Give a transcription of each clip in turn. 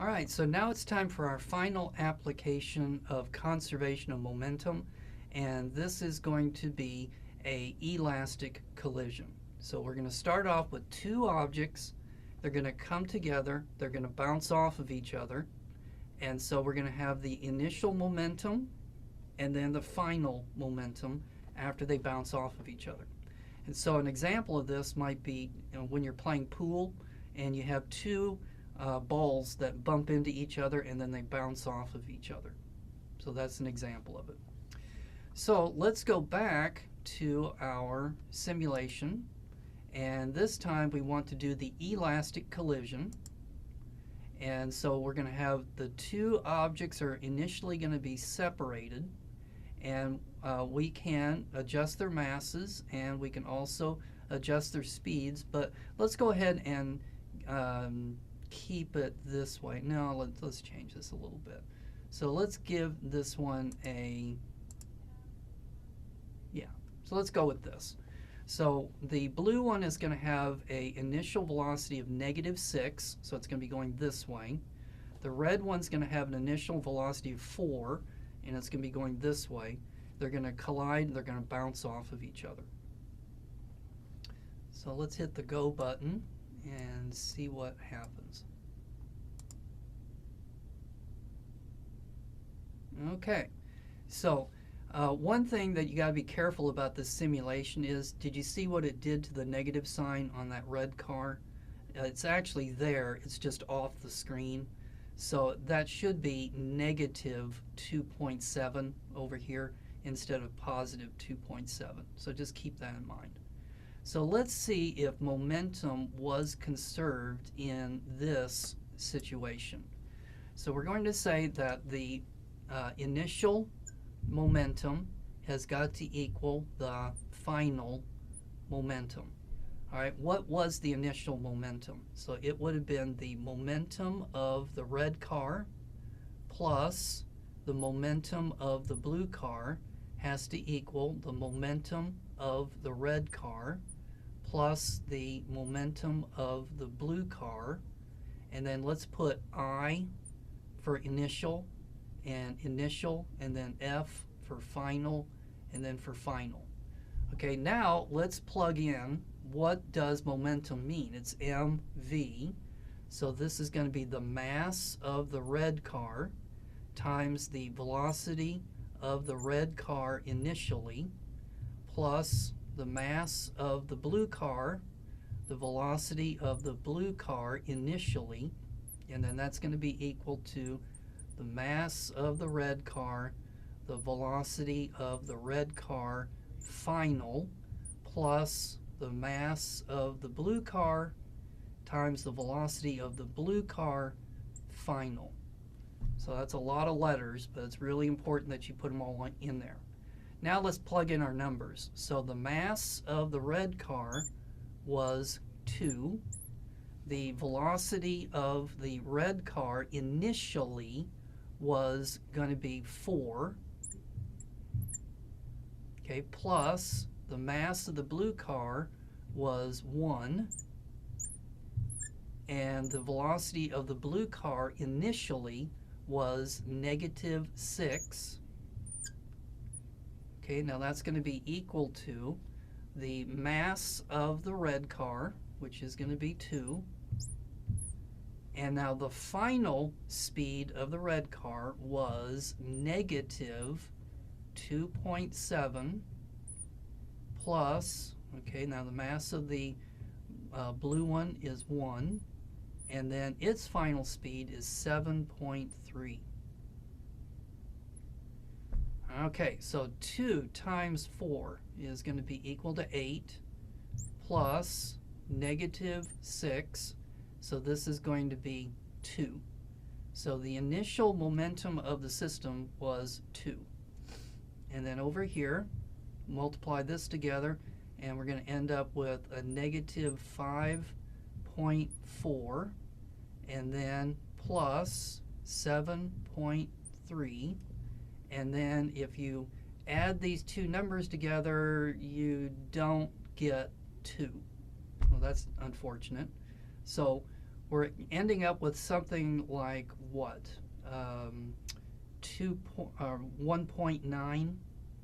All right, so now it's time for our final application of conservation of momentum, and this is going to be a elastic collision. So we're going to start off with two objects. They're going to come together, they're going to bounce off of each other, and so we're going to have the initial momentum and then the final momentum after they bounce off of each other. And so an example of this might be, when you're playing pool and you have two balls that bump into each other and then they bounce off of each other. So that's an example of it. So let's go back to our simulation, and this time we want to do the elastic collision. And so we're going to have the two objects are initially going to be separated, and we can adjust their masses and we can also adjust their speeds, but let's go ahead and keep it this way. No, let's change this a little bit. So let's give this one so let's go with this. So the blue one is going to have a initial velocity of -6, so it's going to be going this way. The red one's going to have an initial velocity of 4, and it's going to be going this way. They're going to collide, they're going to bounce off of each other. So let's hit the go button and see what happens. Okay, so one thing that you got to be careful about this simulation is, did you see what it did to the negative sign on that red car? It's actually there, it's just off the screen. So that should be -2.7 over here instead of +2.7. So just keep that in mind. So let's see if momentum was conserved in this situation. So we're going to say that the initial momentum has got to equal the final momentum. All right, what was the initial momentum? So it would have been the momentum of the red car plus the momentum of the blue car has to equal the momentum of the red car plus the momentum of the blue car. And then let's put I for initial, and then F for final, and then for final. Okay, now let's plug in, what does momentum mean? It's mv. So this is going to be the mass of the red car times the velocity of the red car initially plus the mass of the blue car, the velocity of the blue car initially, and then that's going to be equal to the mass of the red car, the velocity of the red car final, plus the mass of the blue car times the velocity of the blue car final. So that's a lot of letters, but it's really important that you put them all in there. Now let's plug in our numbers. So the mass of the red car was 2. The velocity of the red car initially was going to be 4, okay, plus the mass of the blue car was 1, and the velocity of the blue car initially was -6. Okay, now that's going to be equal to the mass of the red car, which is going to be 2. And now the final speed of the red car was -2.7 plus, okay, now the mass of the blue one is 1, and then its final speed is 7.3. Okay, so 2 times 4 is going to be equal to 8 plus -6. So this is going to be 2. So the initial momentum of the system was 2. And then over here, multiply this together, and we're going to end up with a -5.4, and then plus 7.3. And then if you add these two numbers together, you don't get 2. Well, that's unfortunate. So we're ending up with something like what? 1.9.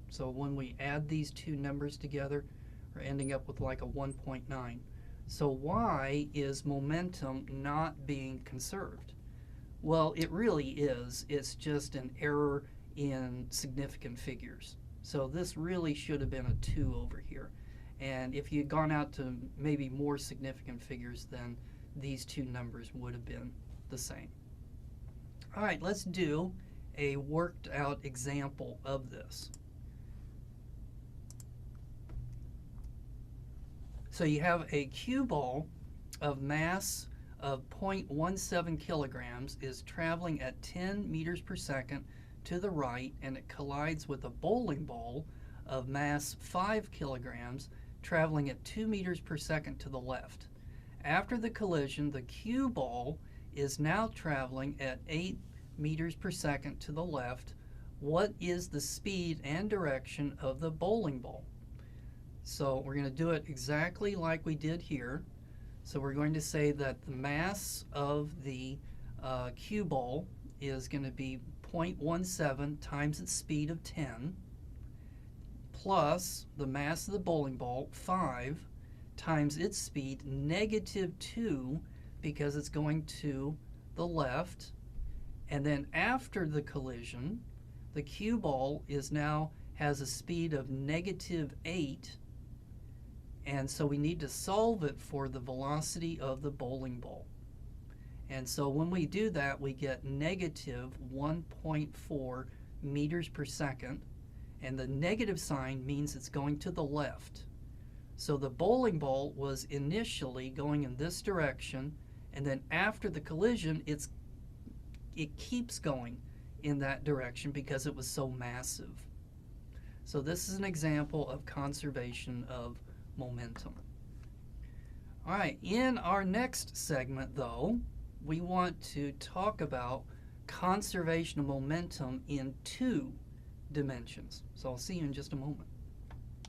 So when we add these two numbers together, we're ending up with like a 1.9. So why is momentum not being conserved? Well, it really is. It's just an error in significant figures. So this really should have been a 2 over here. And if you had gone out to maybe more significant figures, then these two numbers would have been the same. All right, let's do a worked out example of this. So you have a cue ball of mass of 0.17 kilograms is traveling at 10 meters per second to the right, and it collides with a bowling ball of mass 5 kilograms traveling at 2 meters per second to the left. After the collision, the cue ball is now traveling at 8 meters per second to the left. What is the speed and direction of the bowling ball? So we're going to do it exactly like we did here. So we're going to say that the mass of the cue ball is going to be 0.17 times its speed of 10 plus the mass of the bowling ball, 5, times its speed, -2, because it's going to the left. And then after the collision, the cue ball has a speed of -8, and so we need to solve it for the velocity of the bowling ball. And so when we do that, we get -1.4 meters per second, and the negative sign means it's going to the left. So the bowling ball was initially going in this direction, and then after the collision, it keeps going in that direction because it was so massive. So this is an example of conservation of momentum. All right, in our next segment, though, we want to talk about conservation of momentum in 2 dimensions. So I'll see you in just a moment.